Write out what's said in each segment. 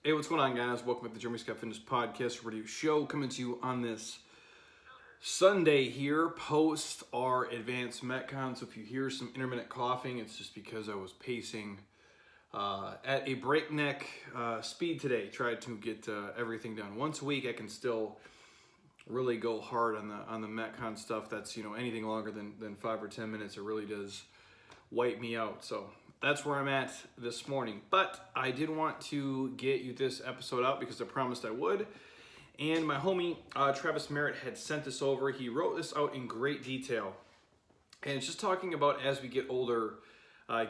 Hey, what's going on, guys? Welcome to the Jeremy Scott Fitness Podcast Radio Show, coming to you on this Sunday here, post our advanced Metcon. So if you hear some intermittent coughing, it's just because I was pacing at a breakneck speed today. Tried to get everything done once a week. I can still really go hard on the Metcon stuff. That's anything longer than 5 or 10 minutes. It really does wipe me out. So that's where I'm at this morning. But I did want to get you this episode out because I promised I would. And my homie, Travis Merritt, had sent this over. He wrote this out in great detail. And it's just talking about as we get older,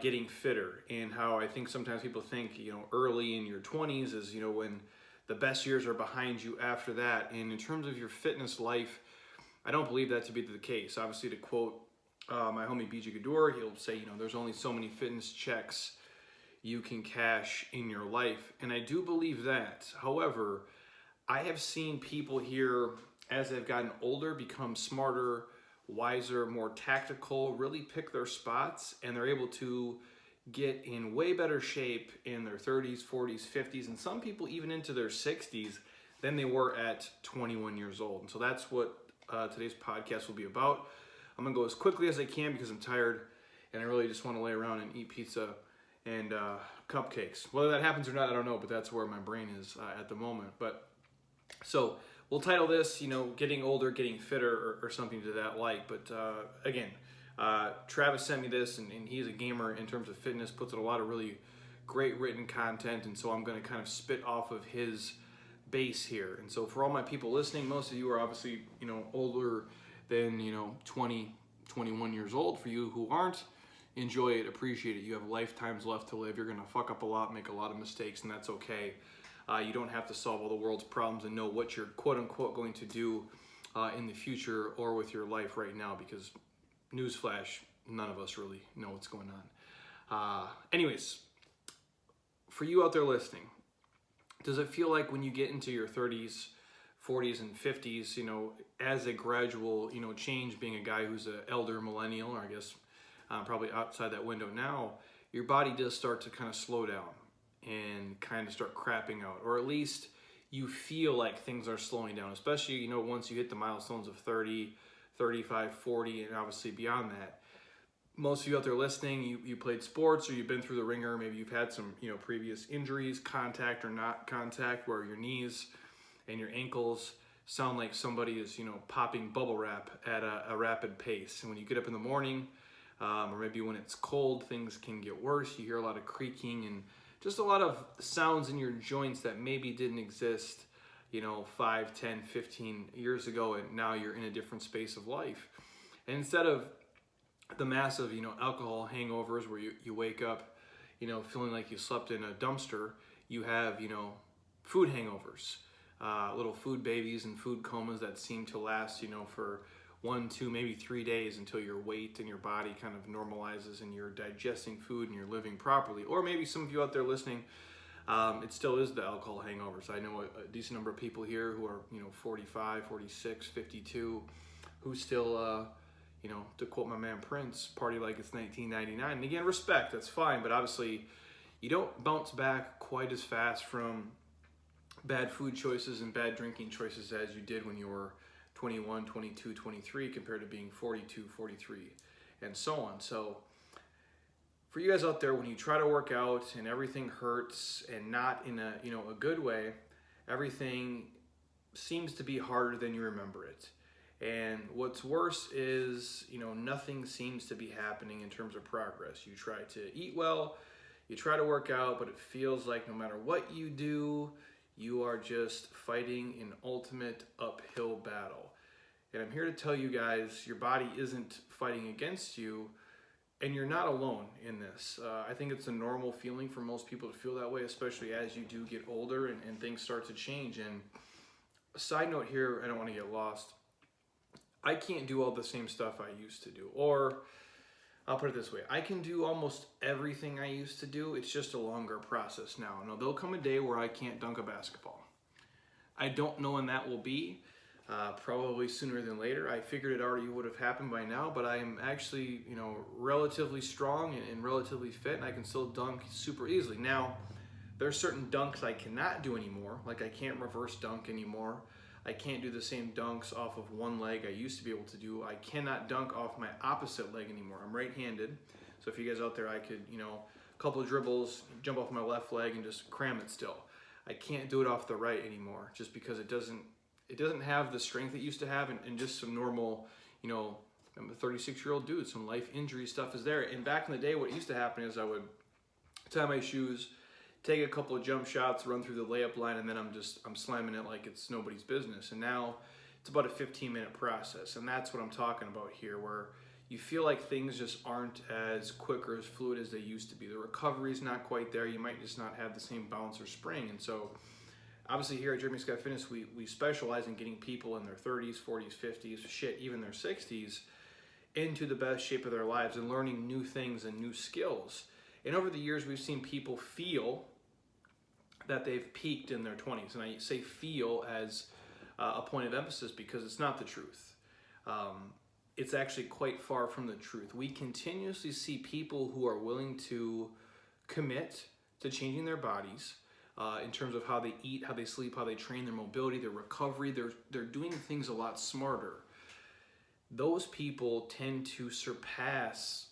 getting fitter. And how I think sometimes people think, early in your 20s is, when the best years are behind you after that. And in terms of your fitness life, I don't believe that to be the case. Obviously, to quote my homie BJ Gador, he'll say, there's only so many fitness checks you can cash in your life. And I do believe that. However, I have seen people here, as they've gotten older, become smarter, wiser, more tactical, really pick their spots, and they're able to get in way better shape in their 30s, 40s, 50s, and some people even into their 60s than they were at 21 years old. And so that's what today's podcast will be about. I'm going to go as quickly as I can because I'm tired and I really just want to lay around and eat pizza and cupcakes. Whether that happens or not, I don't know, but that's where my brain is at the moment. But so we'll title this, Getting Older, Getting Fitter or something to that like. But again, Travis sent me this and he's a gamer in terms of fitness, puts in a lot of really great written content. And so I'm going to kind of spit off of his base here. And so for all my people listening, most of you are obviously, older than 20, 21 years old. For you who aren't, enjoy it, appreciate it. You have lifetimes left to live. You're gonna fuck up a lot, make a lot of mistakes, and that's okay. You don't have to solve all the world's problems and know what you're quote unquote going to do in the future or with your life right now, because newsflash, none of us really know what's going on. Anyways, for you out there listening, does it feel like when you get into your 30s, 40s and 50s, as a gradual, change, being a guy who's an elder millennial, or I guess probably outside that window now, your body does start to kind of slow down and kind of start crapping out, or at least you feel like things are slowing down, especially, once you hit the milestones of 30, 35, 40, and obviously beyond that. Most of you out there listening, you played sports or you've been through the ringer. Maybe you've had some, previous injuries, contact or not contact, where your knees and your ankles sound like somebody is, popping bubble wrap at a rapid pace. And when you get up in the morning, or maybe when it's cold, things can get worse. You hear a lot of creaking and just a lot of sounds in your joints that maybe didn't exist, 5, 10, 15 years ago, and now you're in a different space of life. And instead of the massive, alcohol hangovers where you wake up, feeling like you slept in a dumpster, you have, food hangovers. Little food babies and food comas that seem to last, for 1, 2, maybe 3 days until your weight and your body kind of normalizes and you're digesting food and you're living properly. Or maybe some of you out there listening, it still is the alcohol hangovers. I know a decent number of people here who are, 45, 46, 52, who still, to quote my man Prince, party like it's 1999. And again, respect, that's fine, but obviously you don't bounce back quite as fast from bad food choices and bad drinking choices as you did when you were 21, 22, 23 compared to being 42, 43, and so on. So for you guys out there, when you try to work out and everything hurts and not in a, a good way, everything seems to be harder than you remember it. And what's worse is, nothing seems to be happening in terms of progress. You try to eat well, you try to work out, but it feels like no matter what you do, you are just fighting an ultimate uphill battle. And I'm here to tell you guys, your body isn't fighting against you, and you're not alone in this. I think it's a normal feeling for most people to feel that way, especially as you do get older and things start to change. And a side note here, I don't want to get lost. I can't do all the same stuff I used to do. Or I'll put it this way, I can do almost everything I used to do. It's just a longer process now. Now, there'll come a day where I can't dunk a basketball. I don't know when that will be. Probably sooner than later. I figured it already would have happened by now, but I am actually, relatively strong and relatively fit, and I can still dunk super easily. Now, There's certain dunks I cannot do anymore. Like I can't reverse dunk anymore. I can't do the same dunks off of one leg I used to be able to do. I cannot dunk off my opposite leg anymore. I'm right-handed. So if you guys out there, I could, a couple of dribbles, jump off my left leg and just cram it still. I can't do it off the right anymore just because it doesn't have the strength it used to have, and just some normal, I'm a 36-year-old dude, some life injury stuff is there. And back in the day, what used to happen is I would tie my shoes, take a couple of jump shots, run through the layup line, and then I'm slamming it like it's nobody's business. And now it's about a 15-minute process, and that's what I'm talking about here, where you feel like things just aren't as quick or as fluid as they used to be. The recovery's not quite there. You might just not have the same bounce or spring. And so obviously here at Jeremy Scott Fitness, we specialize in getting people in their 30s, 40s, 50s, even their 60s into the best shape of their lives and learning new things and new skills. And over the years, we've seen people feel that they've peaked in their 20s. And I say feel as a point of emphasis because it's not the truth. It's actually quite far from the truth. We continuously see people who are willing to commit to changing their bodies in terms of how they eat, how they sleep, how they train, their mobility, their recovery. They're doing things a lot smarter. Those people tend to surpass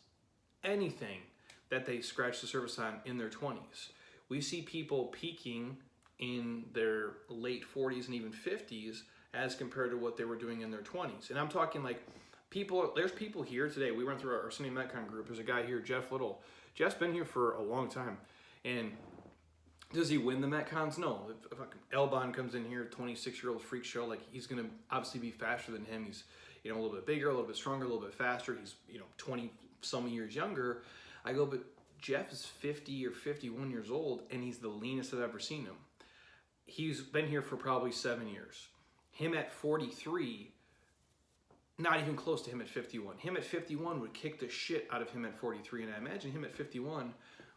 anything that they scratch the surface on in their 20s. We see people peaking in their late 40s and even 50s as compared to what they were doing in their 20s. And I'm talking like there's people here today. We went through our Sunday Metcon group. There's a guy here, Jeff Little. Jeff's been here for a long time. And does he win the Metcons? No. If Elbon comes in here, 26-year-old freak show, like he's going to obviously be faster than him. He's a little bit bigger, a little bit stronger, a little bit faster. He's 20 some years younger. I go, but Jeff is 50 or 51 years old, and he's the leanest I've ever seen him. He's been here for probably 7 years. Him at 43, not even close to him at 51. Him at 51 would kick the shit out of him at 43, and I imagine him at 51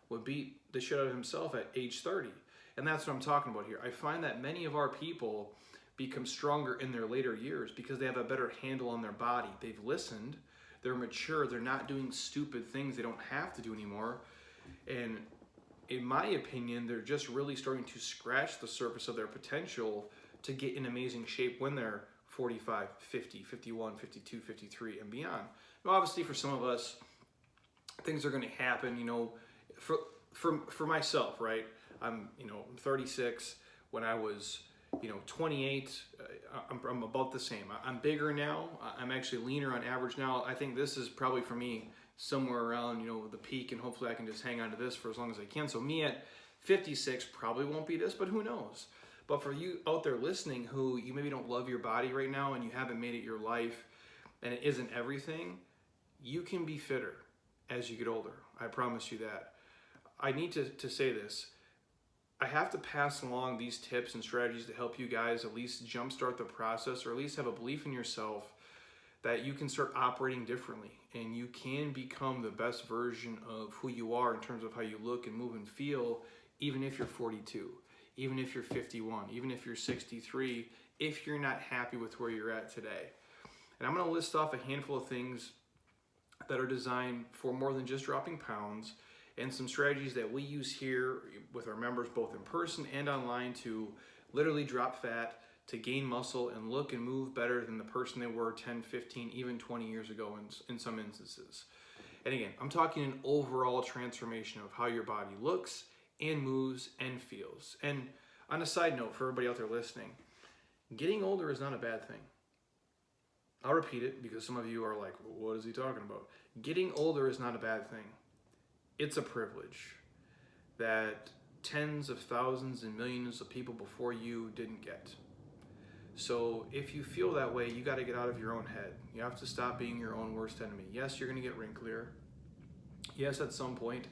would beat the shit out of himself at age 30. And that's what I'm talking about here. I find that many of our people become stronger in their later years because they have a better handle on their body. They've listened, they're mature, they're not doing stupid things they don't have to do anymore. And in my opinion, they're just really starting to scratch the surface of their potential to get in amazing shape when they're 45, 50, 51, 52, 53, and beyond. Now, obviously, for some of us, things are going to happen, for myself, right? I'm 36. When I was 28, I'm about the same. I'm bigger now. I'm actually leaner on average now. I think this is probably for me somewhere around, the peak, and hopefully I can just hang on to this for as long as I can. So me at 56 probably won't be this, but who knows? But for you out there listening who you maybe don't love your body right now and you haven't made it your life and it isn't everything, you can be fitter as you get older. I promise you that. I need to say this. I have to pass along these tips and strategies to help you guys at least jumpstart the process, or at least have a belief in yourself that you can start operating differently and you can become the best version of who you are in terms of how you look and move and feel, even if you're 42, even if you're 51, even if you're 63, if you're not happy with where you're at today. And I'm going to list off a handful of things that are designed for more than just dropping pounds, and some strategies that we use here with our members both in person and online to literally drop fat, to gain muscle and look and move better than the person they were 10, 15, even 20 years ago in some instances. And again, I'm talking an overall transformation of how your body looks and moves and feels. And on a side note, for everybody out there listening, getting older is not a bad thing. I'll repeat it because some of you are like, what is he talking about? Getting older is not a bad thing. It's a privilege that tens of thousands and millions of people before you didn't get. So if you feel that way, you got to get out of your own head. You have to stop being your own worst enemy. Yes, you're going to get wrinklier. Yes, at some point,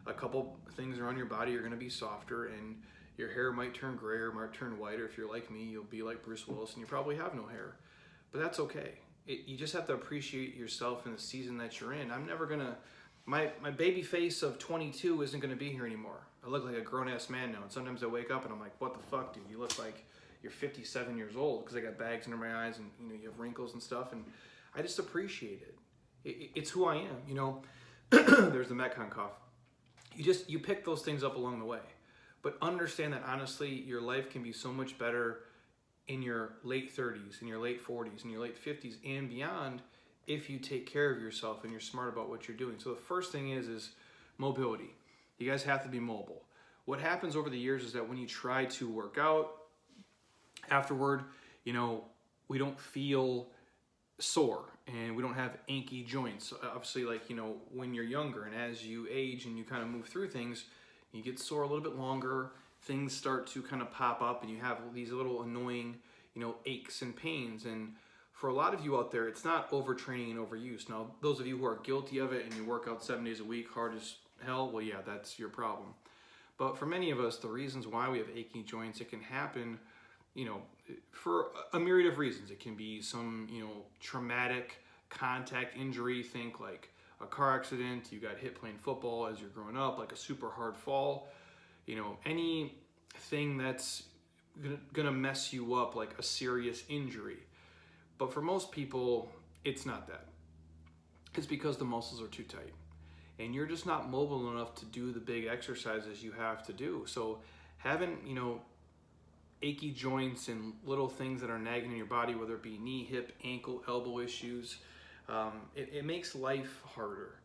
a couple things around your body are going to be softer and your hair might turn gray or might turn white, or if you're like me, you'll be like Bruce Willis and you probably have no hair. But that's okay. You just have to appreciate yourself in the season that you're in. I'm never going to... My baby face of 22 isn't going to be here anymore. I look like a grown-ass man now, and sometimes I wake up and I'm like, what the fuck, dude? You look like you're 57 years old because I got bags under my eyes and you have wrinkles and stuff, and I just appreciate it. It's who I am, There's the Metcon cough. You pick those things up along the way. But understand that honestly, your life can be so much better in your late 30s, in your late 40s, in your late 50s, and beyond if you take care of yourself and you're smart about what you're doing. So the first thing is mobility. You guys have to be mobile. What happens over the years is that when you try to work out, afterward, we don't feel sore and we don't have achy joints. Obviously, when you're younger and as you age and you kind of move through things, you get sore a little bit longer, things start to kind of pop up and you have these little annoying, aches and pains. And for a lot of you out there, it's not overtraining and overuse. Now, those of you who are guilty of it and you work out 7 days a week, hard as hell, well, yeah, that's your problem. But for many of us, the reasons why we have achy joints, it can happen, for a myriad of reasons. It can be some, traumatic contact injury. Think like a car accident, you got hit playing football as you're growing up, like a super hard fall, anything that's gonna mess you up, like a serious injury. But for most people, it's not that. It's because the muscles are too tight and you're just not mobile enough to do the big exercises you have to do. So having, achy joints and little things that are nagging in your body, whether it be knee, hip, ankle, elbow issues, it makes life harder.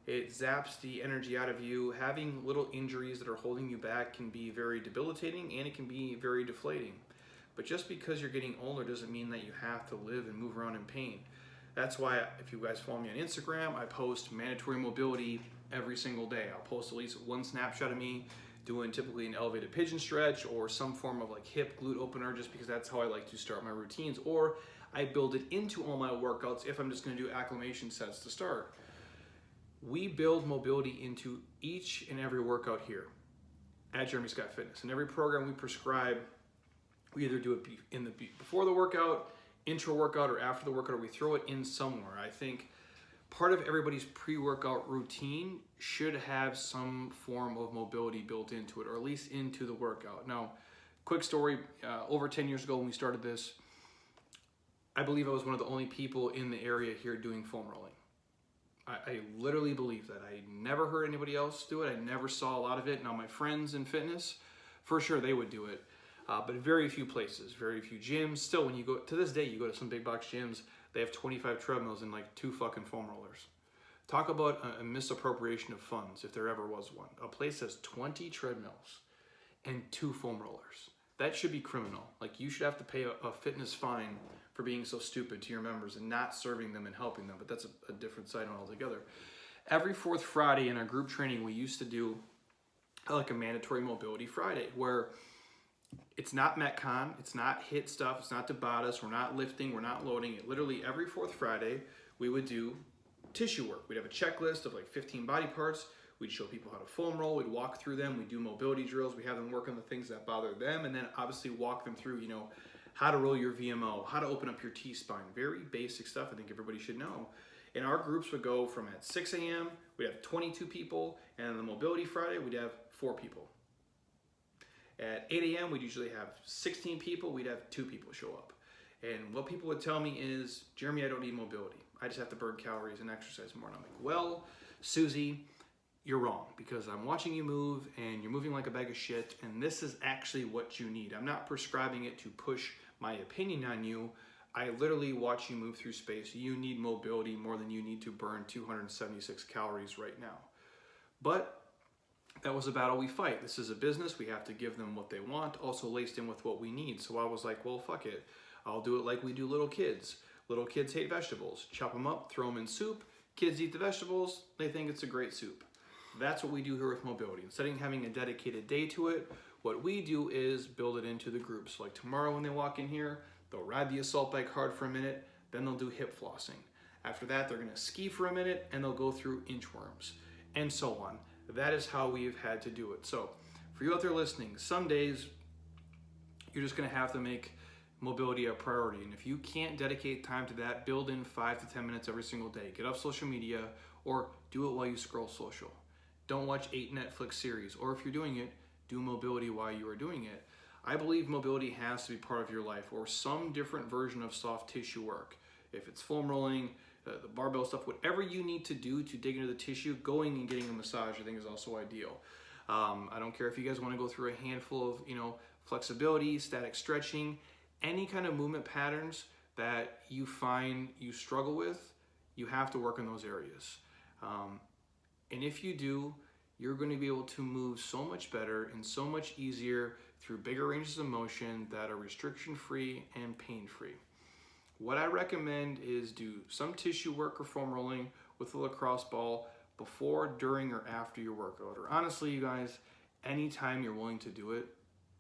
It zaps the energy out of you. Having little injuries that are holding you back can be very debilitating and it can be very deflating. But just because you're getting older doesn't mean that you have to live and move around in pain. That's why if you guys follow me on Instagram, I post mandatory mobility every single day. I'll post at least one snapshot of me doing typically an elevated pigeon stretch or some form of like hip glute opener, just because that's how I like to start my routines, or I build it into all my workouts if I'm just going to do acclimation sets to start. We build mobility into each and every workout here at Jeremy Scott Fitness. In every program we prescribe, we either do it before the workout, intro workout, or after the workout, or we throw it in somewhere. I think part of everybody's pre-workout routine should have some form of mobility built into it, or at least into the workout. Now, quick story, over 10 years ago when we started this, I believe I was one of the only people in the area here doing foam rolling. I literally believe that. I never heard anybody else do it. I never saw a lot of it. Now, my friends in fitness, for sure they would do it, but very few places, very few gyms. Still, when you go, to this day, you go to some big box gyms, they have 25 treadmills and like 2 fucking foam rollers. Talk about a misappropriation of funds, if there ever was one. A place has 20 treadmills and 2 foam rollers. That should be criminal. Like, you should have to pay a fitness fine for being so stupid to your members and not serving them and helping them. But that's a different side on altogether. Every 4th Friday in our group training, we used to do like a mandatory mobility Friday, where it's not Metcon, it's not HIIT stuff, it's not Tabatas, we're not lifting, we're not loading. It literally every 4th Friday, we would do tissue work. We'd have a checklist of like 15 body parts. We'd show people how to foam roll. We'd walk through them. We'd do mobility drills. We have them work on the things that bother them, and then obviously walk them through, how to roll your VMO, how to open up your T-spine. Very basic stuff I think everybody should know. And our groups would go from at 6 a.m., we'd have 22 people, and on the mobility Friday, we'd have 4 people. At 8 a.m., we'd usually have 16 people. We'd have 2 people show up. And what people would tell me is, Jeremy, I don't need mobility. I just have to burn calories and exercise more. And I'm like, well, Susie, you're wrong, because I'm watching you move and you're moving like a bag of shit, and this is actually what you need. I'm not prescribing it to push my opinion on you. I literally watch you move through space. You need mobility more than you need to burn 276 calories right now. But that was a battle we fight. This is a business. We have to give them what they want, also laced in with what we need. So I was like, well, fuck it. I'll do it like we do little kids. Little kids hate vegetables. Chop them up, throw them in soup. Kids eat the vegetables. They think it's a great soup. That's what we do here with mobility. Instead of having a dedicated day to it, what we do is build it into the groups. Like tomorrow when they walk in here, they'll ride the assault bike hard for a minute, then they'll do hip flossing. After that, they're gonna ski for a minute and they'll go through inchworms, and so on. That is how we've had to do it. So for you out there listening, some days you're just gonna have to make mobility a priority. And if you can't dedicate time to that, build in 5 to 10 minutes every single day. Get off social media or do it while you scroll social. Don't watch 8 Netflix series, or if you're doing it, do mobility while you are doing it. I believe mobility has to be part of your life, or some different version of soft tissue work. If it's foam rolling, the barbell stuff, whatever you need to do to dig into the tissue, going and getting a massage I think is also ideal. I don't care if you guys want to go through a handful of, flexibility, static stretching, any kind of movement patterns that you find you struggle with, you have to work in those areas. And if you do, you're going to be able to move so much better and so much easier through bigger ranges of motion that are restriction-free and pain-free. What I recommend is do some tissue work or foam rolling with a lacrosse ball before, during, or after your workout. Or honestly, you guys, anytime you're willing to do it,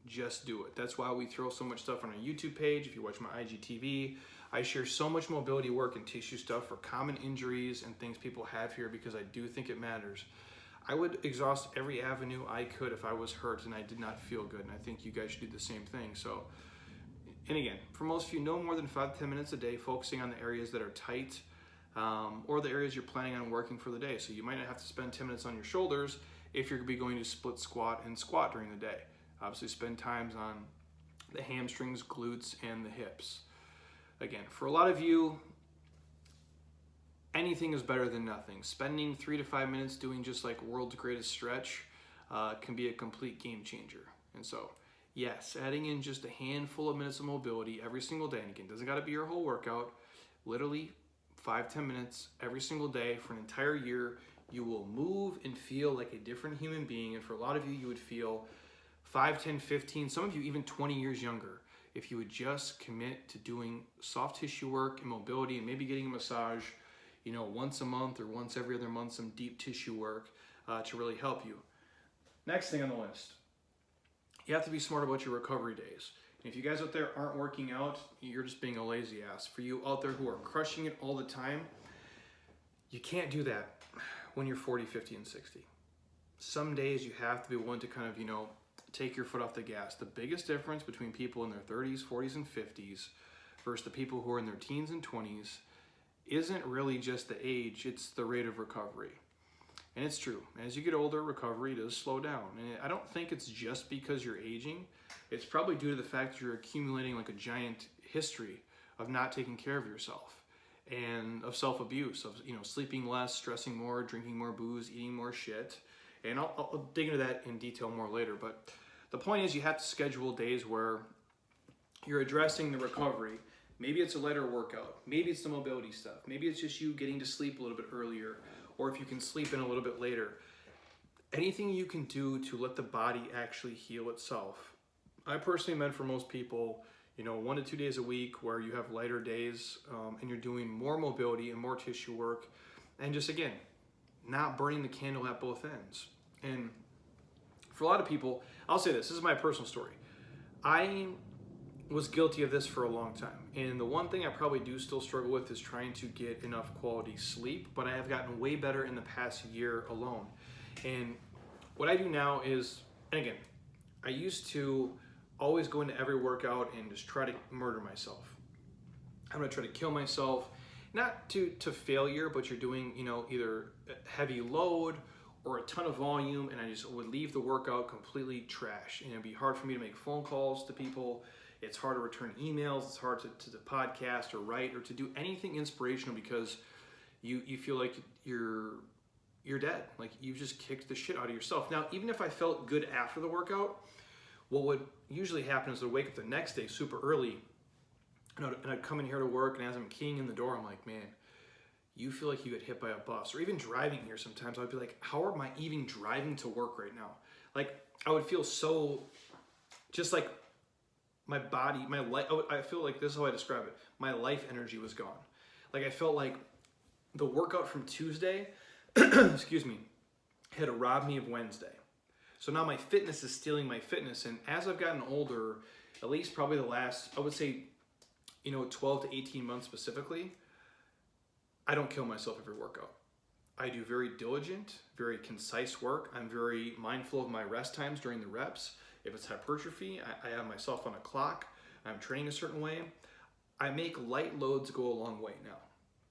just do it. That's why we throw so much stuff on our YouTube page. If you watch my IGTV, I share so much mobility work and tissue stuff for common injuries and things people have here because I do think it matters. I would exhaust every avenue I could if I was hurt and I did not feel good, and I think you guys should do the same thing. So, and again, for most of you, no more than 5 to 10 minutes a day focusing on the areas that are tight or the areas you're planning on working for the day. So you might not have to spend 10 minutes on your shoulders if you're going to be going to split squat and squat during the day. Obviously spend times on the hamstrings, glutes, and the hips. Again, for a lot of you, anything is better than nothing. Spending 3 to 5 minutes doing just like world's greatest stretch can be a complete game changer. And so, yes, adding in just a handful of minutes of mobility every single day, and again, doesn't got to be your whole workout, literally 5-10 minutes every single day for an entire year, you will move and feel like a different human being. And for a lot of you, you would feel 5, 10, 15, some of you even 20 years younger if you would just commit to doing soft tissue work and mobility and maybe getting a massage, once a month or once every other month, some deep tissue work to really help you. Next thing on the list, you have to be smart about your recovery days. And if you guys out there aren't working out, you're just being a lazy ass. For you out there who are crushing it all the time, you can't do that when you're 40, 50, and 60. Some days you have to be willing to kind of, take your foot off the gas. The biggest difference between people in their 30s, 40s, and 50s versus the people who are in their teens and 20s isn't really just the age, it's the rate of recovery. And it's true. As you get older, recovery does slow down. And I don't think it's just because you're aging. It's probably due to the fact that you're accumulating like a giant history of not taking care of yourself and of self-abuse, of sleeping less, stressing more, drinking more booze, eating more shit. And I'll dig into that in detail more later. But the point is you have to schedule days where you're addressing the recovery. Maybe it's a lighter workout. Maybe it's the mobility stuff. Maybe it's just you getting to sleep a little bit earlier, or if you can sleep in a little bit later. Anything you can do to let the body actually heal itself. I personally meant for most people, 1 to 2 days a week where you have lighter days and you're doing more mobility and more tissue work. And just, again, not burning the candle at both ends. And for a lot of people, I'll say this is my personal story. I was guilty of this for a long time. And the one thing I probably do still struggle with is trying to get enough quality sleep, but I have gotten way better in the past year alone. And what I do now is, and again, I used to always go into every workout and just try to murder myself. I'm gonna try to kill myself, not to failure, but you're doing, either a heavy load or a ton of volume, and I just would leave the workout completely trash. And it'd be hard for me to make phone calls to people. It's hard to return emails. It's hard to podcast or write or to do anything inspirational because you feel like you're dead. Like you've just kicked the shit out of yourself. Now, even if I felt good after the workout, what would usually happen is I'd wake up the next day super early and I'd come in here to work, and as I'm keying in the door, I'm like, man, you feel like you get hit by a bus. Or even driving here sometimes, I'd be like, how am I even driving to work right now? Like, I would feel so, just like my body, my life, I feel like this is how I describe it. My life energy was gone. Like, I felt like the workout from Tuesday, excuse me, had robbed me of Wednesday. So now my fitness is stealing my fitness. And as I've gotten older, at least probably the last, I would say, 12 to 18 months specifically, I don't kill myself every workout. I do very diligent, very concise work. I'm very mindful of my rest times during the reps. If it's hypertrophy, I have myself on a clock. I'm training a certain way. I make light loads go a long way now.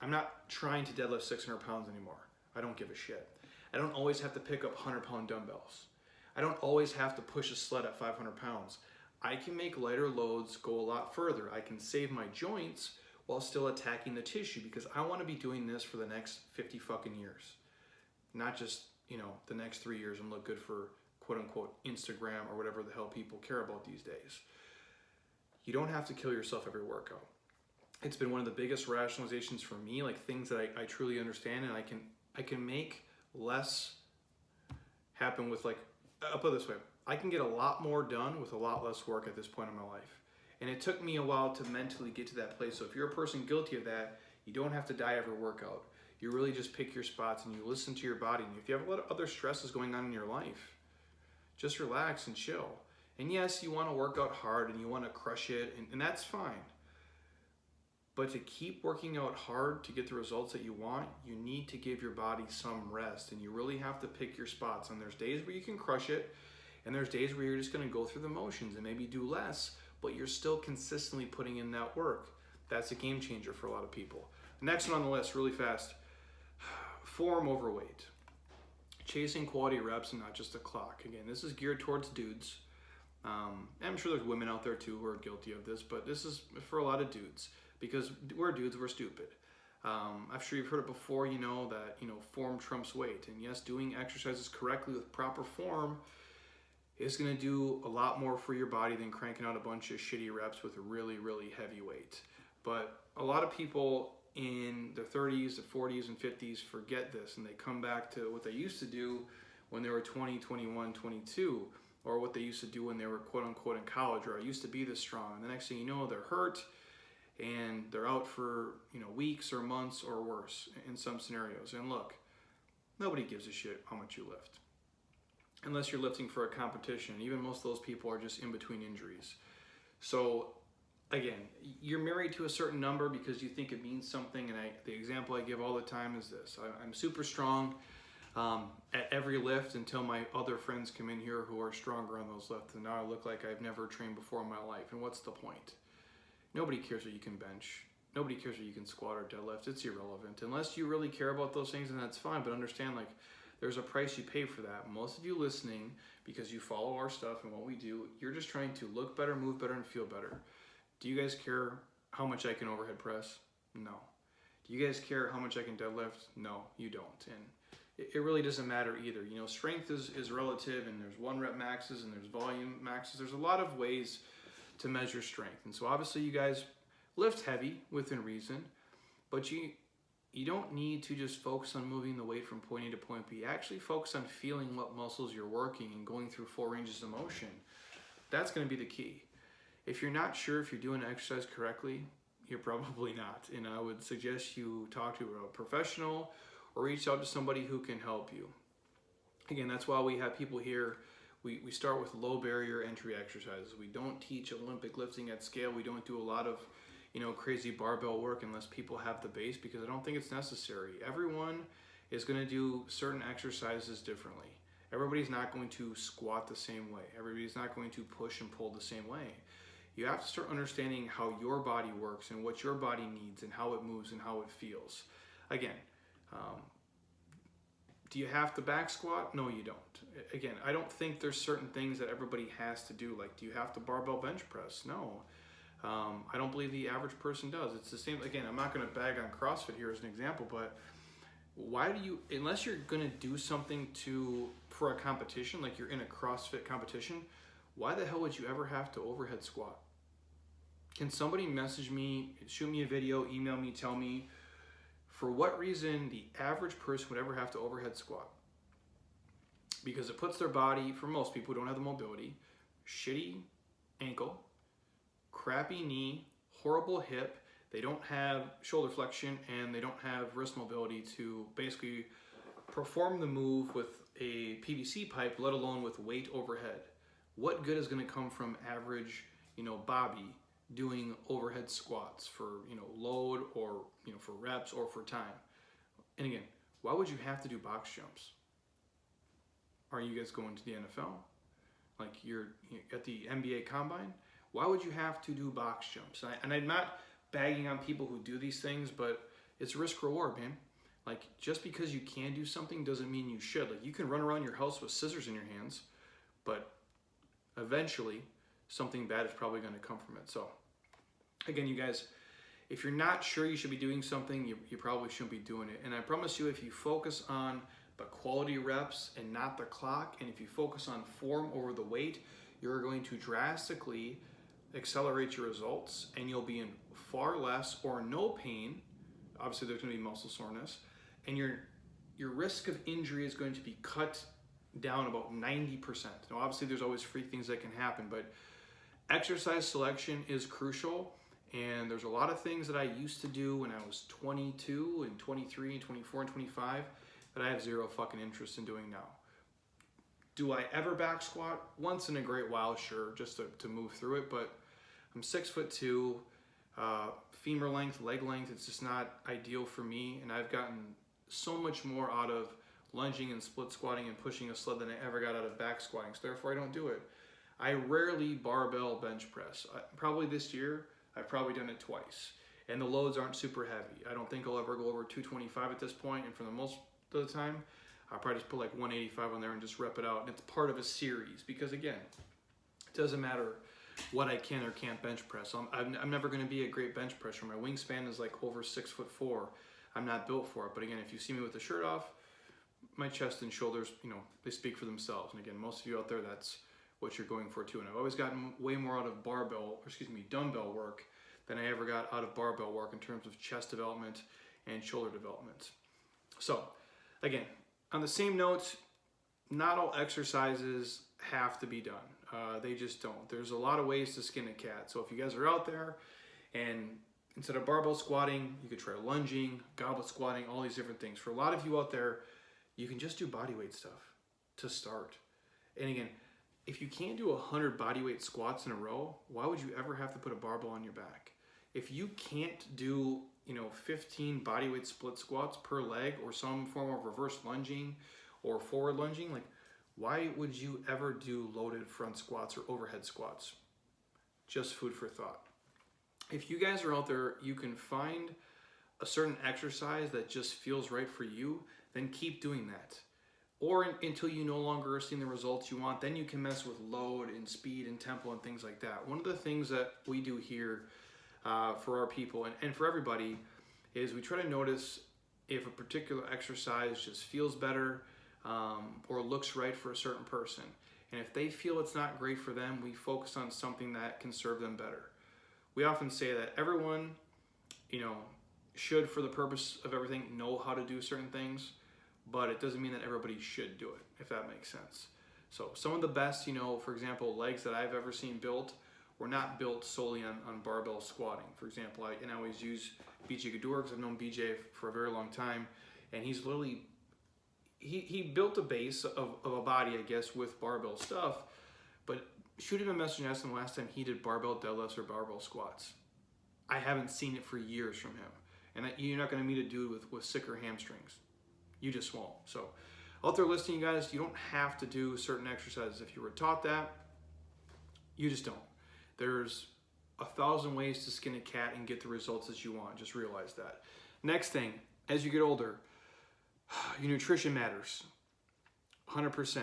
I'm not trying to deadlift 600 pounds anymore. I don't give a shit. I don't always have to pick up 100-pound dumbbells. I don't always have to push a sled at 500 pounds. I can make lighter loads go a lot further. I can save my joints while still attacking the tissue because I want to be doing this for the next 50 fucking years. Not just, the next 3 years and look good for quote unquote Instagram or whatever the hell people care about these days. You don't have to kill yourself every workout. It's been one of the biggest rationalizations for me, like things that I truly understand, and I can make less happen with, like, I'll put it this way, I can get a lot more done with a lot less work at this point in my life. And it took me a while to mentally get to that place. So if you're a person guilty of that, you don't have to die every workout. You really just pick your spots and you listen to your body. And if you have a lot of other stresses going on in your life, just relax and chill. And yes, you want to work out hard and you want to crush it, and that's fine. But to keep working out hard to get the results that you want, you need to give your body some rest, and you really have to pick your spots. And there's days where you can crush it, and there's days where you're just going to go through the motions and maybe do less, but you're still consistently putting in that work. That's a game changer for a lot of people. The next one on the list, really fast, form overweight. Chasing quality reps and not just a clock. Again, this is geared towards dudes. I'm sure there's women out there too who are guilty of this, but this is for a lot of dudes, because we're dudes, we're stupid. I'm sure you've heard it before, that, form trumps weight. And yes, doing exercises correctly with proper form is going to do a lot more for your body than cranking out a bunch of shitty reps with a really, really heavy weight. But a lot of people in their 30s, their 40s, and 50s forget this, and they come back to what they used to do when they were 20, 21, 22, or what they used to do when they were quote-unquote in college, or I used to be this strong. And the next thing you know, they're hurt, and they're out for weeks or months or worse in some scenarios. And look, nobody gives a shit how much you lift, unless you're lifting for a competition. Even most of those people are just in between injuries. So again, you're married to a certain number because you think it means something. And the example I give all the time is this: I'm super strong at every lift until my other friends come in here who are stronger on those lifts, and now I look like I've never trained before in my life. And what's the point? Nobody cares what you can bench. Nobody cares what you can squat or deadlift. It's irrelevant. Unless you really care about those things, and that's fine. But understand, like, there's a price you pay for that. Most of you listening, because you follow our stuff and what we do, you're just trying to look better, move better, and feel better. Do you guys care how much I can overhead press? No. Do you guys care how much I can deadlift? No, you don't. And it really doesn't matter either. Strength is relative, and there's 1 rep maxes and there's volume maxes. There's a lot of ways to measure strength. And so obviously you guys lift heavy within reason, but you don't need to just focus on moving the weight from point A to point B. Actually focus on feeling what muscles you're working and going through 4 ranges of motion. That's going to be the key. If you're not sure if you're doing exercise correctly, you're probably not. And I would suggest you talk to a professional or reach out to somebody who can help you. Again, that's why we have people here. We start with low barrier entry exercises. We don't teach Olympic lifting at scale. We don't do a lot of crazy barbell work unless people have the base, because I don't think it's necessary. Everyone is going to do certain exercises differently. Everybody's not going to squat the same way. Everybody's not going to push and pull the same way. You have to start understanding how your body works and what your body needs and how it moves and how it feels. Again, do you have to back squat? No, you don't. Again, I don't think there's certain things that everybody has to do. Like, do you have to barbell bench press? No. I don't believe the average person does. It's the same. Again, I'm not going to bag on CrossFit here as an example, but why do you, unless you're going to do something for a competition, like you're in a CrossFit competition, why the hell would you ever have to overhead squat? Can somebody message me, shoot me a video, email me, tell me for what reason the average person would ever have to overhead squat? Because it puts their body, for most people who don't have the mobility, shitty ankle, crappy knee, horrible hip, they don't have shoulder flexion, and they don't have wrist mobility to basically perform the move with a PVC pipe, let alone with weight overhead. What good is going to come from average, Bobby doing overhead squats for, load or, for reps or for time? And again, why would you have to do box jumps? Are you guys going to the NFL? Like you're at the NBA combine? Why would you have to do box jumps? And I'm not bagging on people who do these things, but it's risk reward, man. Like, just because you can do something doesn't mean you should. Like, you can run around your house with scissors in your hands, but eventually something bad is probably going to come from it. So again, you guys, if you're not sure you should be doing something, you probably shouldn't be doing it. And I promise you, if you focus on the quality reps and not the clock. And if you focus on form over the weight, you're going to drastically accelerate your results, and you'll be in far less or no pain. Obviously there's going to be muscle soreness, and your risk of injury is going to be cut down about 90%. Now obviously there's always freak things that can happen, but exercise selection is crucial. And there's a lot of things that I used to do when I was 22 and 23 and 24 and 25 that I have zero fucking interest in doing now. Do I ever back squat? Once in a great while, sure, just to move through it, but I'm 6'2", femur length, leg length, it's just not ideal for me, and I've gotten so much more out of lunging and split squatting and pushing a sled than I ever got out of back squatting, so therefore I don't do it. I rarely barbell bench press. Probably this year, I've probably done it twice, and the loads aren't super heavy. I don't think I'll ever go over 225 at this point, and for the most of the time, I'll probably just put like 185 on there and just rep it out, and it's part of a series, because again, it doesn't matter what I can or can't bench press. I'm never going to be a great bench presser. My wingspan is like over 6'4". I'm not built for it, but again, if you see me with the shirt off, my chest and shoulders, you know, they speak for themselves. And again, most of you out there, that's what you're going for too. And I've always gotten way more out of dumbbell work than I ever got out of barbell work in terms of chest development and shoulder development. So again, on the same note, not all exercises have to be done. They just don't. There's a lot of ways to skin a cat. So if you guys are out there and instead of barbell squatting, you could try lunging, goblet squatting, all these different things. For a lot of you out there, you can just do bodyweight stuff to start. And again, if you can't do 100 bodyweight squats in a row, why would you ever have to put a barbell on your back? If you can't do, 15 bodyweight split squats per leg or some form of reverse lunging or forward lunging, like why would you ever do loaded front squats or overhead squats? Just food for thought. If you guys are out there, you can find a certain exercise that just feels right for you, then keep doing that. Or until you no longer are seeing the results you want, then you can mess with load and speed and tempo and things like that. One of the things that we do here for our people and for everybody is we try to notice if a particular exercise just feels better or looks right for a certain person. And if they feel it's not great for them, we focus on something that can serve them better. We often say that everyone, should, for the purpose of everything, know how to do certain things, but it doesn't mean that everybody should do it, if that makes sense. So some of the best, for example, legs that I've ever seen built were not built solely on barbell squatting. For example, I always use BJ Gaddour because I've known BJ for a very long time, and he's literally, he built a base of a body, I guess, with barbell stuff, but shoot him a message and ask him the last time he did barbell deadlifts or barbell squats. I haven't seen it for years from him. And you're not going to meet a dude with sicker hamstrings. You just won't. So out there listening, you guys, you don't have to do certain exercises. If you were taught that, you just don't. There's 1,000 ways to skin a cat and get the results that you want. Just realize that. Next thing, as you get older, your nutrition matters. 100%.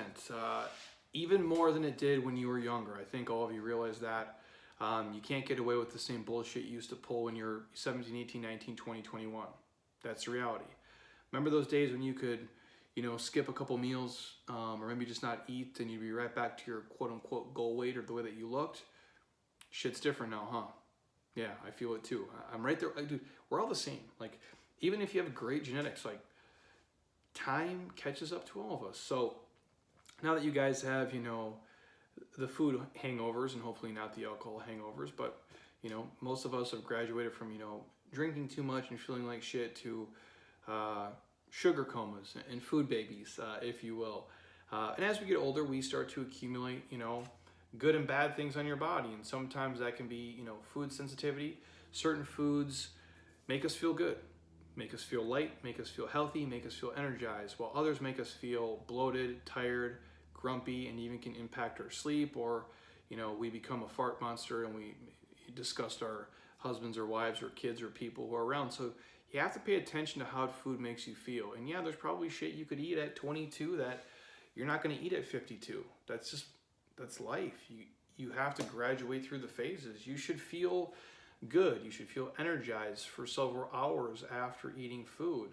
Even more than it did when you were younger. I think all of you realize that. You can't get away with the same bullshit you used to pull when you're 17, 18, 19, 20, 21. That's the reality. Remember those days when you could, skip a couple meals or maybe just not eat and you'd be right back to your quote-unquote goal weight or the way that you looked? Shit's different now, huh? Yeah, I feel it too. I'm right there. Dude, we're all the same. Like, even if you have great genetics, like, time catches up to all of us. So now that you guys have, the food hangovers and hopefully not the alcohol hangovers, but most of us have graduated from drinking too much and feeling like shit to sugar comas and food babies, if you will. And as we get older, we start to accumulate good and bad things on your body, and sometimes that can be food sensitivity. Certain foods make us feel good, make us feel light, make us feel healthy, make us feel energized, while others make us feel bloated, tired, grumpy, and even can impact our sleep, or we become a fart monster and we disgust our husbands or wives or kids or people who are around. So you have to pay attention to how food makes you feel. And yeah, there's probably shit you could eat at 22 that you're not going to eat at 52. That's life. You have to graduate through the phases. You should feel good. You should feel energized for several hours after eating food.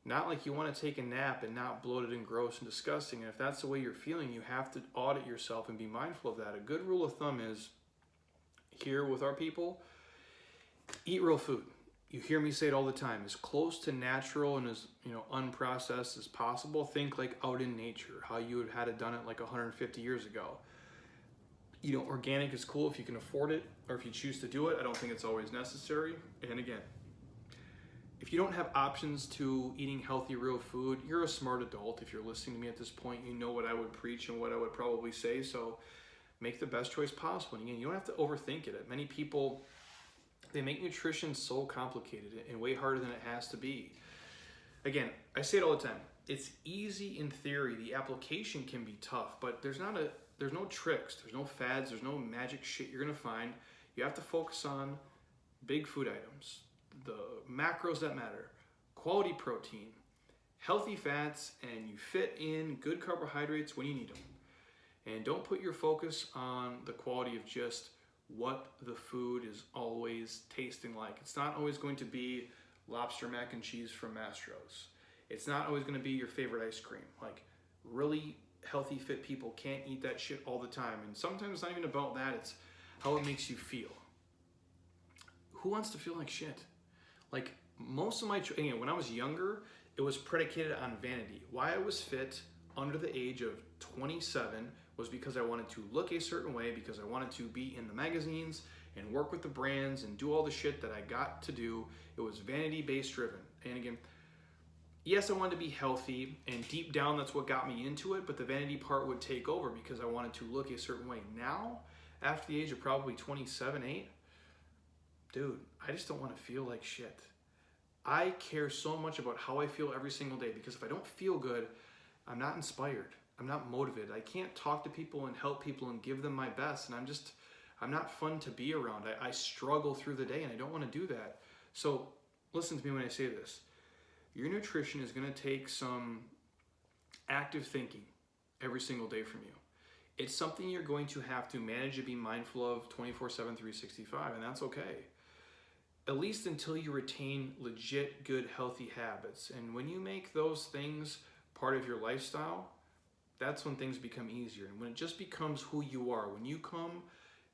Not like you want to take a nap and not bloated and gross and disgusting. And if that's the way you're feeling, you have to audit yourself and be mindful of that. A good rule of thumb is, here with our people, eat real food. You hear me say it all the time, as close to natural and as unprocessed as possible. Think like out in nature, how you would have had it done it like 150 years ago. Organic is cool if you can afford it or if you choose to do it. I don't think it's always necessary. And again, if you don't have options to eating healthy, real food, you're a smart adult. If you're listening to me at this point, you know what I would preach and what I would probably say. So make the best choice possible. And again, you don't have to overthink it. Many people, they make nutrition so complicated and way harder than it has to be. Again, I say it all the time. It's easy in theory. The application can be tough, but there's no tricks, there's no fads, there's no magic shit you're gonna find. You have to focus on big food items, the macros that matter, quality protein, healthy fats, and you fit in good carbohydrates when you need them. And don't put your focus on the quality of just what the food is always tasting like. It's not always going to be lobster mac and cheese from Mastro's. It's not always going to be your favorite ice cream. Like, really healthy, fit people can't eat that shit all the time. And sometimes it's not even about that, it's how it makes you feel. Who wants to feel like shit? Like, most of my, when I was younger, it was predicated on vanity. Why I was fit under the age of 27 was because I wanted to look a certain way, because I wanted to be in the magazines and work with the brands and do all the shit that I got to do. It was vanity-based driven. And again, yes, I wanted to be healthy, and deep down that's what got me into it, but the vanity part would take over because I wanted to look a certain way. Now, after the age of probably 27, 8, dude, I just don't want to feel like shit. I care so much about how I feel every single day, because if I don't feel good, I'm not inspired. I'm not motivated. I can't talk to people and help people and give them my best, and I'm not fun to be around. I struggle through the day, and I don't want to do that. So listen to me when I say this. Your nutrition is going to take some active thinking every single day from you. It's something you're going to have to manage and be mindful of 24/7, 365, and that's okay. At least until you retain legit, good, healthy habits. And when you make those things part of your lifestyle, that's when things become easier. And when it just becomes who you are,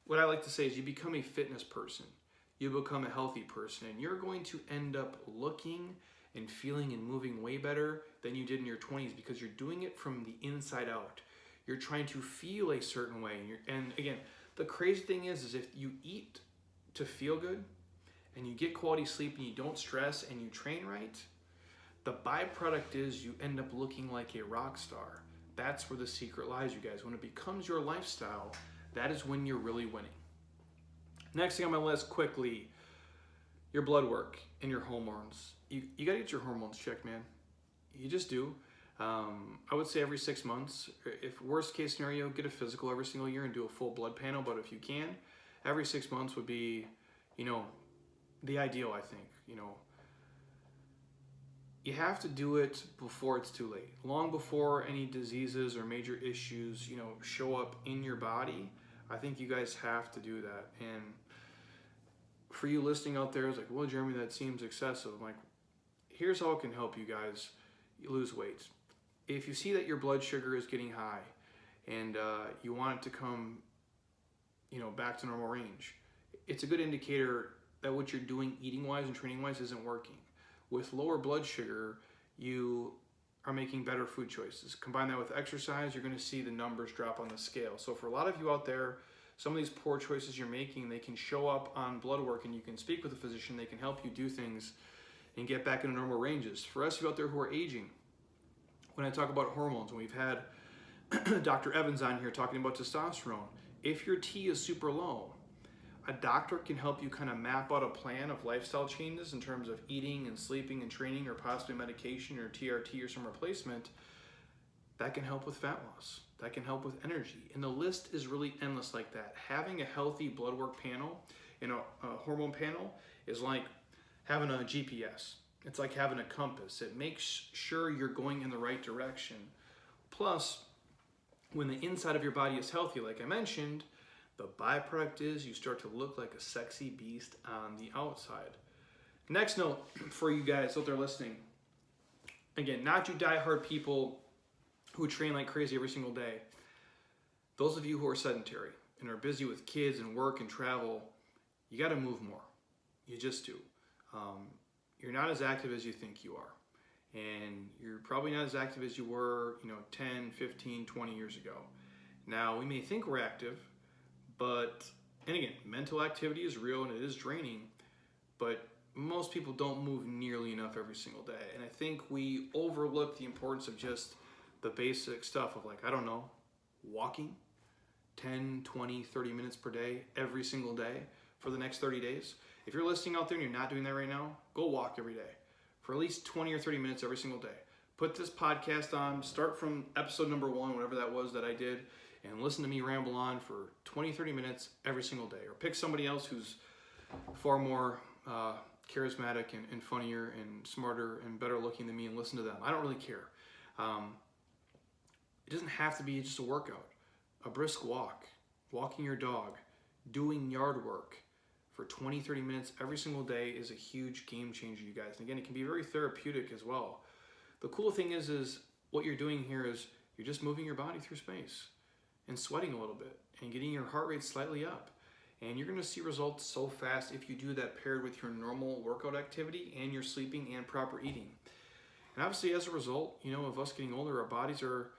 what I like to say is you become a fitness person. You become a healthy person, and you're going to end up looking and feeling and moving way better than you did in your 20s, because you're doing it from the inside out. You're trying to feel a certain way. And again, the crazy thing is if you eat to feel good and you get quality sleep and you don't stress and you train right, the byproduct is you end up looking like a rock star. That's where the secret lies, you guys. When it becomes your lifestyle, that is when you're really winning. Next thing on my list, quickly, your blood work and your hormones. You gotta get your hormones checked, man. You just do. I would say every 6 months. If worst case scenario, get a physical every single year and do a full blood panel. But if you can, every 6 months would be, the ideal, I think. You have to do it before it's too late. Long before any diseases or major issues, show up in your body. I think you guys have to do that. And for you listening out there, it's like, well, Jeremy, that seems excessive. I'm like, here's how it can help you guys lose weight. If you see that your blood sugar is getting high and you want it to come, back to normal range, it's a good indicator that what you're doing eating-wise and training-wise isn't working. With lower blood sugar, you are making better food choices. Combine that with exercise, you're going to see the numbers drop on the scale. So for a lot of you out there, some of these poor choices you're making, they can show up on blood work, and you can speak with a physician. They can help you do things and get back into normal ranges. For us of you out there who are aging, when I talk about hormones, and we've had Dr. Evans on here talking about testosterone, if your T is super low, a doctor can help you kind of map out a plan of lifestyle changes in terms of eating and sleeping and training, or possibly medication or TRT or some replacement. That can help with fat loss. That can help with energy. And the list is really endless like that. Having a healthy blood work panel and a hormone panel is like having a GPS. It's like having a compass. It makes sure you're going in the right direction. Plus, when the inside of your body is healthy, like I mentioned, the byproduct is you start to look like a sexy beast on the outside. Next note for you guys out there listening, Again, not you diehard people who train like crazy every single day. Those of you who are sedentary and are busy with kids and work and travel, you got to move more. You just do. You're not as active as you think you are. And you're probably not as active as you were, 10, 15, 20 years ago. Now, we may think we're active, but, and again, mental activity is real and it is draining, but most people don't move nearly enough every single day. And I think we overlook the importance of just the basic stuff of walking 10, 20, 30 minutes per day, every single day for the next 30 days. If you're listening out there and you're not doing that right now, go walk every day for at least 20 or 30 minutes every single day. Put this podcast on, start from episode number 1, whatever that was that I did, and listen to me ramble on for 20, 30 minutes every single day. Or pick somebody else who's far more charismatic and funnier and smarter and better looking than me and listen to them. I don't really care. It doesn't have to be just a workout. A brisk walk, walking your dog, doing yard work for 20, 30 minutes every single day is a huge game changer, you guys. And again, it can be very therapeutic as well. The cool thing is what you're doing here is you're just moving your body through space and sweating a little bit and getting your heart rate slightly up. And you're gonna see results so fast if you do that paired with your normal workout activity and your sleeping and proper eating. And obviously as a result, of us getting older, our bodies are,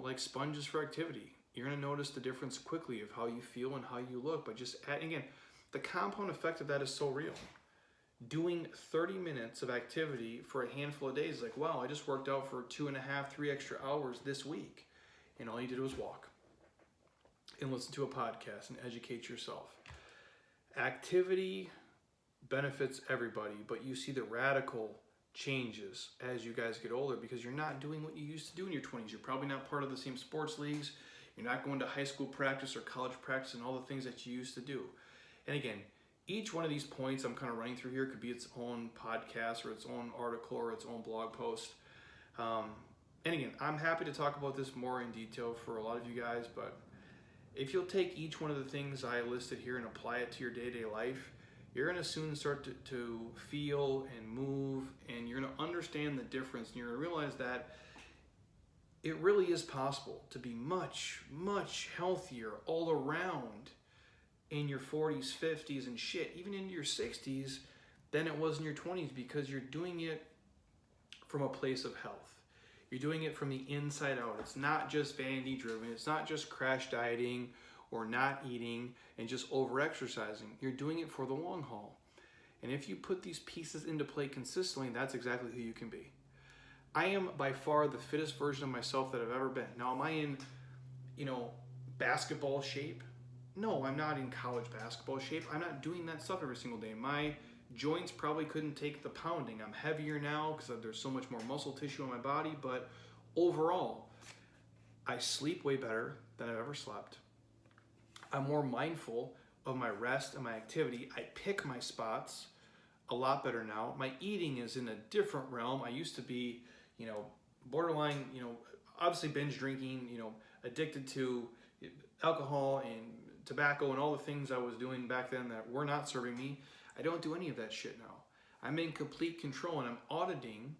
like sponges for activity. You're gonna notice the difference quickly of how you feel and how you look, but just adding, again, the compound effect of that is so real. Doing 30 minutes of activity for a handful of days, like, wow, I just worked out for 2.5, 3 extra hours this week. And all you did was walk and listen to a podcast and educate yourself. Activity benefits everybody, but you see the radical changes as you guys get older because you're not doing what you used to do in your 20s. You're probably not part of the same sports leagues. You're not going to high school practice or college practice and all the things that you used to do. And again, each one of these points I'm kind of running through here could be its own podcast or its own article or its own blog post. And again, I'm happy to talk about this more in detail for a lot of you guys, but if you'll take each one of the things I listed here and apply it to your day-to-day life, you're going to soon start to feel and move, and you're going to understand the difference, and you're going to realize that it really is possible to be much, much healthier all around in your 40s, 50s, and even into your 60s than it was in your 20s because you're doing it from a place of health. You're doing it from the inside out. It's not just vanity driven. It's not just crash dieting or not eating and just over-exercising. You're doing it for the long haul. And if you put these pieces into play consistently, that's exactly who you can be. I am by far the fittest version of myself that I've ever been. Now, am I in, basketball shape? No, I'm not in college basketball shape. I'm not doing that stuff every single day. My joints probably couldn't take the pounding. I'm heavier now because there's so much more muscle tissue in my body, but overall, I sleep way better than I've ever slept. I'm more mindful of my rest and my activity. I pick my spots a lot better now. My eating is in a different realm. I used to be, borderline, obviously binge drinking, addicted to alcohol and tobacco and all the things I was doing back then that were not serving me. I don't do any of that shit now. I'm in complete control and I'm auditing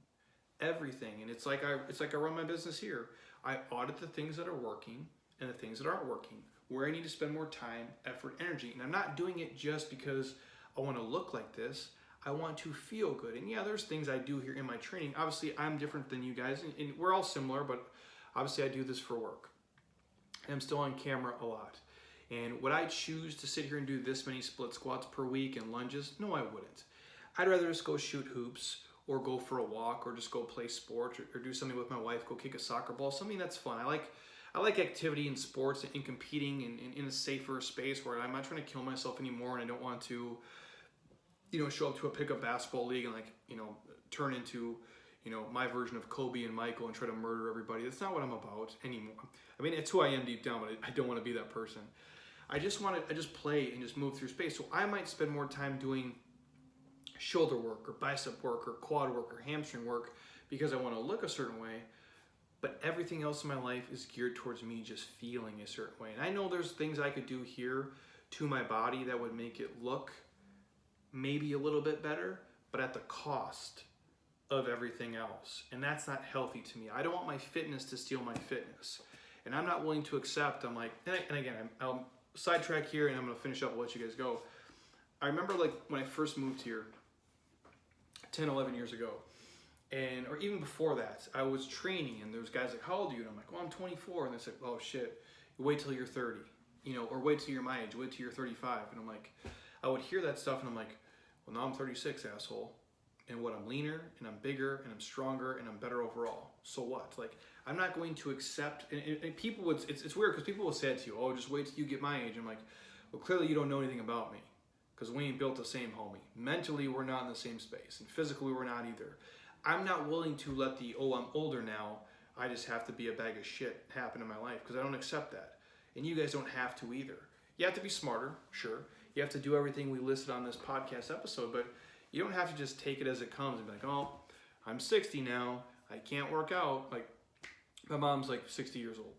everything. And it's like I run my business here. I audit the things that are working and the things that aren't working, where I need to spend more time, effort, energy. And I'm not doing it just because I want to look like this. I want to feel good. And yeah, there's things I do here in my training. Obviously, I'm different than you guys, and we're all similar, but obviously I do this for work. And I'm still on camera a lot. And would I choose to sit here and do this many split squats per week and lunges? No, I wouldn't. I'd rather just go shoot hoops or go for a walk or just go play sports or do something with my wife, go kick a soccer ball, something that's fun. I like activity in sports and competing in a safer space where I'm not trying to kill myself anymore and I don't want to, show up to a pickup basketball league and turn into, my version of Kobe and Michael and try to murder everybody. That's not what I'm about anymore. I mean, it's who I am deep down, but I don't want to be that person. I just play and just move through space. So I might spend more time doing shoulder work or bicep work or quad work or hamstring work because I want to look a certain way, but everything else in my life is geared towards me just feeling a certain way. And I know there's things I could do here to my body that would make it look maybe a little bit better, but at the cost of everything else. And that's not healthy to me. I don't want my fitness to steal my fitness. And I'm not willing to accept, I'm like, and again, I'll sidetrack here and I'm gonna finish up and let you guys go. I remember like when I first moved here 10, 11 years ago, or even before that, I was training and there was guys like, how old are you? And I'm like, well, I'm 24. And they said, oh shit, wait till you're 30, or wait till you're my age, wait till you're 35. And I'm like, I would hear that stuff and I'm like, well, now I'm 36, asshole. And what, I'm leaner and I'm bigger and I'm stronger and I'm better overall. So what? Like, I'm not going to accept, and people would, it's weird because people will say it to you, oh, just wait till you get my age. I'm like, well, clearly you don't know anything about me because we ain't built the same, homie. Mentally, we're not in the same space, and physically, we're not either. I'm not willing to let the, oh, I'm older now, I just have to be a bag of shit happen in my life because I don't accept that. And you guys don't have to either. You have to be smarter, sure. You have to do everything we listed on this podcast episode, but you don't have to just take it as it comes and be like, oh, I'm 60 now, I can't work out. Like, my mom's like 60 years old.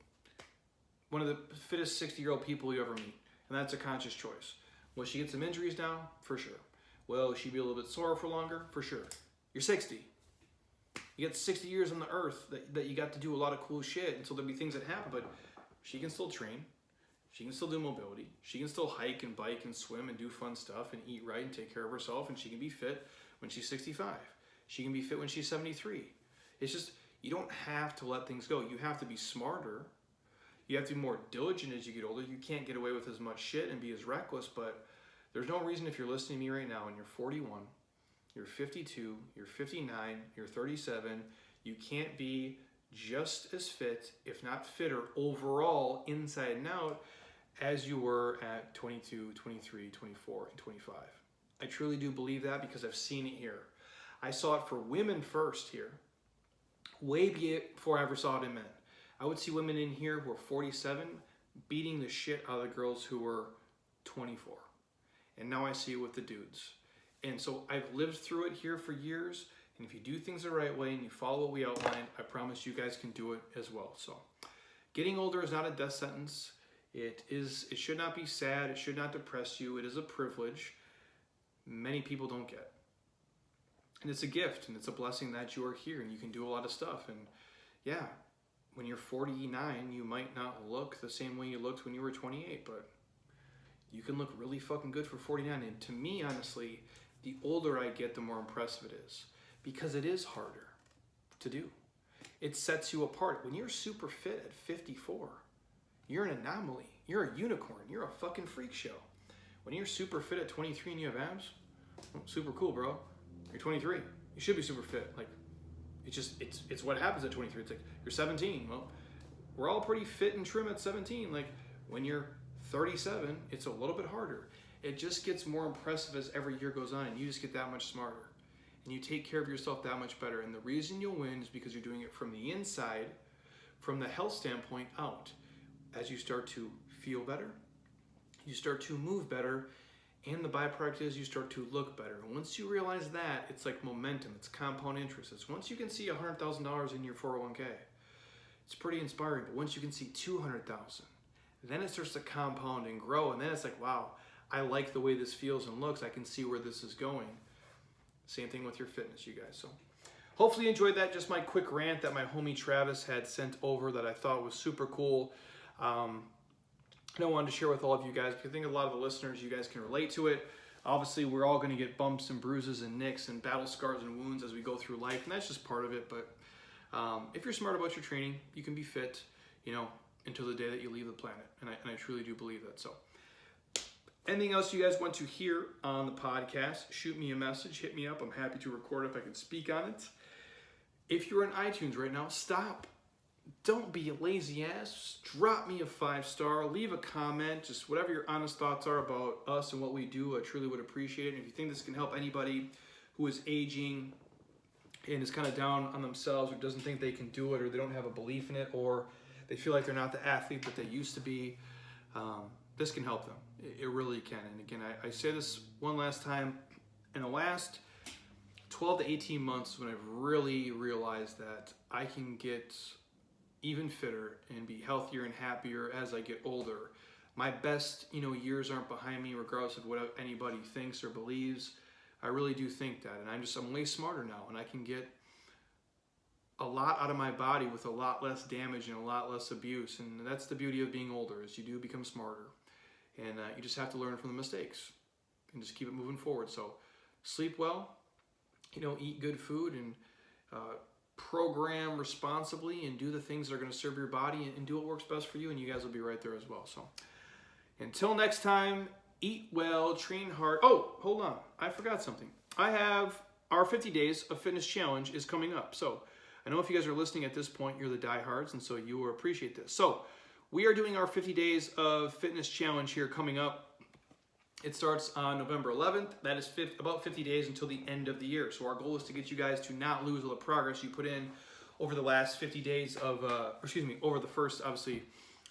One of the fittest 60-year-old people you ever meet, and that's a conscious choice. Will she get some injuries now? For sure. Will she be a little bit sore for longer? For sure. You're 60. You got 60 years on the earth that you got to do a lot of cool shit, and so there'll be things that happen, but she can still train. She can still do mobility. She can still hike and bike and swim and do fun stuff and eat right and take care of herself, and she can be fit when she's 65. She can be fit when she's 73. It's just, you don't have to let things go. You have to be smarter. You have to be more diligent as you get older. You can't get away with as much shit and be as reckless, but there's no reason if you're listening to me right now and you're 41, you're 52, you're 59, you're 37, you can't be just as fit, if not fitter, overall, inside and out, as you were at 22, 23, 24, and 25. I truly do believe that because I've seen it here. I saw it for women first here, way before I ever saw it in men. I would see women in here who were 47 beating the shit out of the girls who were 24. And now I see it with the dudes. And so I've lived through it here for years. And if you do things the right way and you follow what we outlined, I promise you guys can do it as well. So getting older is not a death sentence. It should not be sad. It should not depress you. It is a privilege many people don't get. And it's a gift and it's a blessing that you are here and you can do a lot of stuff. And yeah, when you're 49, you might not look the same way you looked when you were 28, but you can look really fucking good for 49. And to me, honestly, the older I get, the more impressive it is because it is harder to do. It sets you apart. When you're super fit at 54, you're an anomaly. You're a unicorn. You're a fucking freak show. When you're super fit at 23 and you have abs, super cool, bro. You're 23. You should be super fit. Like, it's what happens at 23. It's like, you're 17. Well, we're all pretty fit and trim at 17. Like, when you're 37, it's a little bit harder. It just gets more impressive as every year goes on, and you just get that much smarter. And you take care of yourself that much better. And the reason you'll win is because you're doing it from the inside, from the health standpoint out. As you start to feel better, you start to move better, and the byproduct is you start to look better. And once you realize that, it's like momentum, it's compound interest. It's once you can see $100,000 in your 401k, it's pretty inspiring. But once you can see 200,000, then it starts to compound and grow. And then it's like, wow, I like the way this feels and looks. I can see where this is going. Same thing with your fitness, you guys. So hopefully you enjoyed that. Just my quick rant that my homie Travis had sent over that I thought was super cool. I wanted to share with all of you guys because I think a lot of the listeners, you guys can relate to it. Obviously, we're all going to get bumps and bruises and nicks and battle scars and wounds as we go through life, and that's just part of it. But if you're smart about your training, you can be fit, until the day that you leave the planet, and I truly do believe that. So anything else you guys want to hear on the podcast, shoot me a message, hit me up. I'm happy to record if I can speak on it. If you're on iTunes right now, stop. Don't be a lazy ass. Drop me a 5-star. Leave a comment. Just whatever your honest thoughts are about us and what we do. I truly would appreciate it. And if you think this can help anybody who is aging and is kind of down on themselves or doesn't think they can do it or they don't have a belief in it or they feel like they're not the athlete that they used to be, this can help them. It really can. And again, I say this one last time. In the last 12 to 18 months when I've really realized that I can get even fitter and be healthier and happier as I get older. My best, years aren't behind me regardless of what anybody thinks or believes. I really do think that. And I'm way smarter now and I can get a lot out of my body with a lot less damage and a lot less abuse. And that's the beauty of being older, is you do become smarter. And you just have to learn from the mistakes and just keep it moving forward. So sleep well, eat good food, and program responsibly, and do the things that are going to serve your body, and do what works best for you, and you guys will be right there as well. So until next time, eat well, train hard. Oh, hold on. I forgot something. I have our 50 Days of Fitness Challenge is coming up. So I know if you guys are listening at this point, you're the diehards, and so you will appreciate this. So we are doing our 50 Days of Fitness Challenge here coming up. It starts on November 11th. That is about 50 days until the end of the year. So our goal is to get you guys to not lose all the progress you put in over the last 50 days of, over the first, obviously,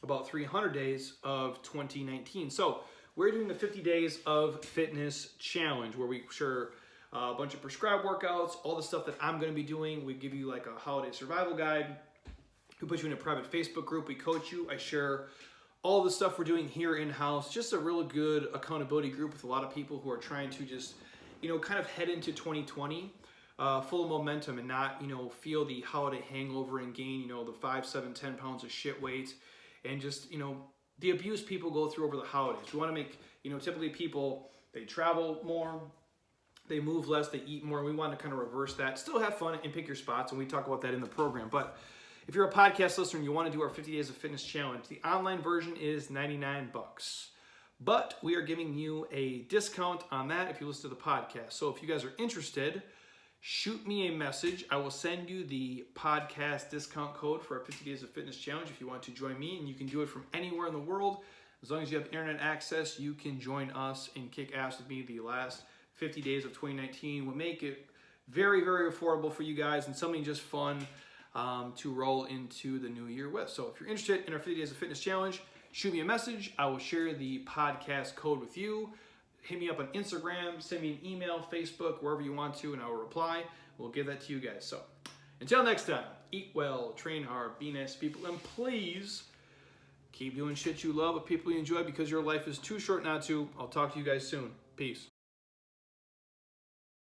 about 300 days of 2019. So we're doing the 50 Days of Fitness Challenge, where we share a bunch of prescribed workouts, all the stuff that I'm going to be doing. We give you like a holiday survival guide. We put you in a private Facebook group. We coach you. I share all the stuff we're doing here in-house. Just a really good accountability group with a lot of people who are trying to just, kind of head into 2020 full of momentum, and not, feel the holiday hangover and gain, the 5, 7, 10 pounds of shit weight, and just, the abuse people go through over the holidays. We want to make, typically people, they travel more, they move less, they eat more. We want to kind of reverse that. Still have fun and pick your spots, and we talk about that in the program. But if you're a podcast listener and you want to do our 50 Days of Fitness Challenge, the online version is $99. But we are giving you a discount on that if you listen to the podcast. So if you guys are interested, shoot me a message. I will send you the podcast discount code for our 50 Days of Fitness Challenge if you want to join me, and you can do it from anywhere in the world. As long as you have internet access, you can join us and kick ass with me the last 50 days of 2019. We'll make it very, very affordable for you guys, and something just fun to roll into the new year with. So if you're interested in our 50 Days of Fitness Challenge, shoot me a message. I will share the podcast code with you. Hit me up on Instagram, send me an email, Facebook, wherever you want to, and I will reply. We'll give that to you guys. So until next time, eat well, train hard, be nice to people, and please keep doing shit you love with people you enjoy, because your life is too short not to. I'll talk to you guys soon. Peace.